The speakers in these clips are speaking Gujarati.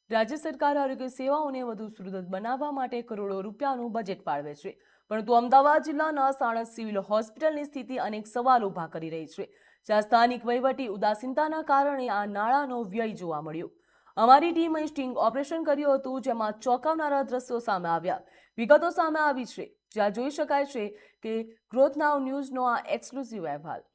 રાજ્ય સરકાર આરોગ્ય સેવાઓને વધુ સુદૃઢ બનાવવા માટે કરોડો રૂપિયાનું બજેટ ફાળવે છે, પરંતુ અમદાવાદ જિલ્લાના સાણંદ સિવિલ હોસ્પિટલની સ્થિતિ અનેક સવાલ ઊભા કરી રહી છે, જ્યાં સ્થાનિક વહીવટી ઉદાસીનતાના કારણે આ નાણાંનો વ્યય જોવા મળ્યો। અમારી ટીમે સ્ટિંગ ઓપરેશન કર્યું હતું, જેમાં ચોંકાવનારા દ્રશ્યો સામે આવ્યા। વિગતો સામે આવી છે, જ્યાં જોઈ શકાય છે કે ગ્રોથ નાવ ન્યૂઝનો આ એક્સક્લુઝિવ અહેવાલ।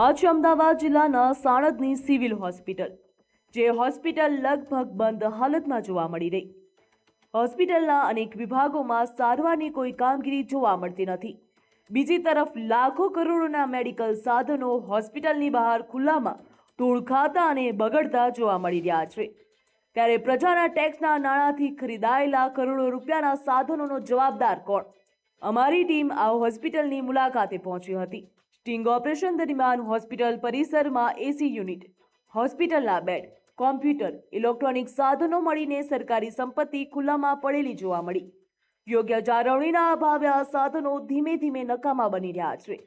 आज अमदावाद जिल्लाના સાણંદની સિવિલ હોસ્પિટલ, જે હોસ્પિટલ લગભગ બંધ હાલતમાં જોવા મળી રહી। હોસ્પિટલના અનેક વિભાગોમાં સારવારની કોઈ કામગીરી જોવા મળતી નથી। બીજી તરફ લાખો કરોડોના મેડિકલ સાધનો હોસ્પિટલની બહાર ખુલ્લામાં ધૂળ ખાતા અને બગડતા જોવા મળી રહ્યા છે। ત્યારે પ્રજાના ટેક્સના નાણાંથી ખરીદાયેલા કરોડો રૂપિયાના સાધનોનો જવાબદાર કોણ? અમારી ટીમ આ હોસ્પિટલની મુલાકાતે પહોંચી હતી। સ્ટિંગ ઓપરેશન દરમિયાન હોસ્પિટલ પરિસરમાં એસી યુનિટ, હોસ્પિટલના બેડ, કોમ્પ્યુટર, ઇલેક્ટ્રોનિક સાધનો મળીને સરકારી સંપત્તિ ખુલ્લામાં પડેલી જોવા મળી। યોગ્ય જાળવણીના અભાવે આ સાધનો ધીમે ધીમે નકામા બની રહ્યા છે।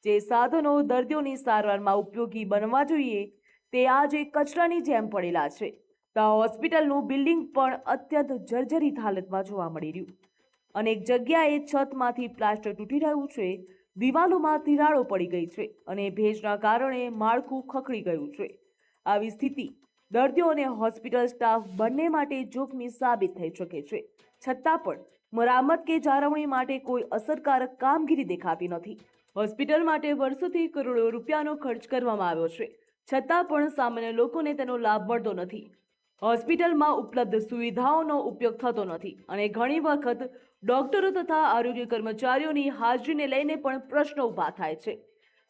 જે સાધનો દર્દીઓની સારવારમાં ઉપયોગી બનવા જોઈએ તે આજે કચરાની જેમ પડેલા છે। તો હોસ્પિટલનું બિલ્ડિંગ પણ અત્યંત જર્જરિત હાલતમાં જોવા મળી રહ્યું। અનેક જગ્યાએ છતમાંથી પ્લાસ્ટર તૂટી રહ્યું છે, દિવાલોમાં તિરાડો પડી ગઈ છે અને ભેજના કારણે માળખું ખખડી ગયું છે। આવી સ્થિતિ દર્દીઓ અને હોસ્પિટલ સ્ટાફ બંને માટે જોખમી સાબિત થઈ શકે છે। છતાં પણ મરામત કે જાળવણી માટે કોઈ અસરકારક કામગીરી દેખાતી નથી। હોસ્પિટલ માટે વર્ષોથી કરોડો રૂપિયાનો ખર્ચ કરવામાં આવ્યો છે, છતાં પણ સામાન્ય લોકોને તેનો લાભ મળતો નથી। હોસ્પિટલમાં ઉપલબ્ધ સુવિધાઓનો ઉપયોગ થતો નથી અને ઘણી વખત ડોક્ટરો તથા આરોગ્ય કર્મચારીઓની હાજરીને લઈને પણ પ્રશ્નો ઊભા થાય છે,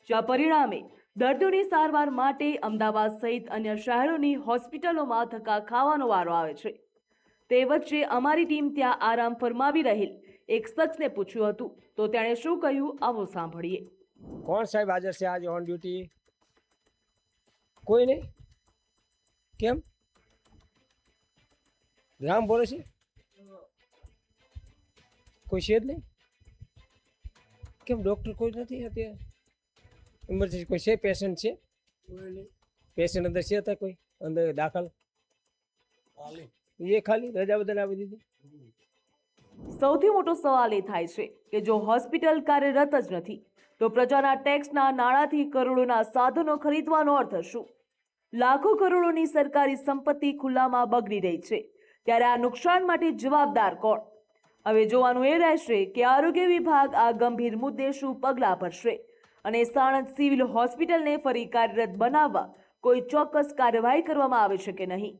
જ્યાં પરિણામે દર્દીઓની સારવાર માટે અમદાવાદ સહિત અન્ય શહેરોની હોસ્પિટલોમાં ધક્કા ખાવાનો વારો આવે છે। તે વચ્ચે અમારી ટીમ ત્યાં આરામ ફરમાવી રહેલ એક શખ્સને પૂછ્યું હતું, તો તેણે શું કહ્યું, આવો સાંભળીએ। કોણ સાહેબ હાજર છે આજે ઓન ડ્યુટી? કોઈ નહીં? કેમ? રામ બોલે છે? કોઈ છે જ નહીં? કેમ ડૉક્ટર કોઈ નથી અત્યારે? ઇમરજન્સી કોઈ છે? પેશન્ટ છે? પેશન્ટ અંદર છે? હતા કોઈ અંદર દાખલ? એ ખાલી રજા બદલ આપી દીધી। સૌથી મોટો સવાલ એ થાય છે કે જો હોસ્પિટલ કાર્યરત જ નથી તો પ્રજાના ટેક્સના નાણાંથી કરોડોના સાધનો ખરીદવાનો અર્થ શું? લાખો કરોડોની સરકારી સંપત્તિ ખુલ્લામાં બગડી રહી છે, ત્યારે આ નુકસાન માટે જવાબદાર કોણ? હવે જોવાનું એ રહેશે કે આરોગ્ય વિભાગ આ ગંભીર મુદ્દે શું પગલાં ભરશે અને સાણંદ સિવિલ હોસ્પિટલને ફરી કાર્યરત બનાવવા કોઈ ચોક્કસ કાર્યવાહી કરવામાં આવે છે કે નહીં।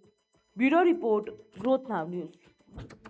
બ્યુરો રિપોર્ટ, ગ્રોથ નાવ ન્યૂઝ।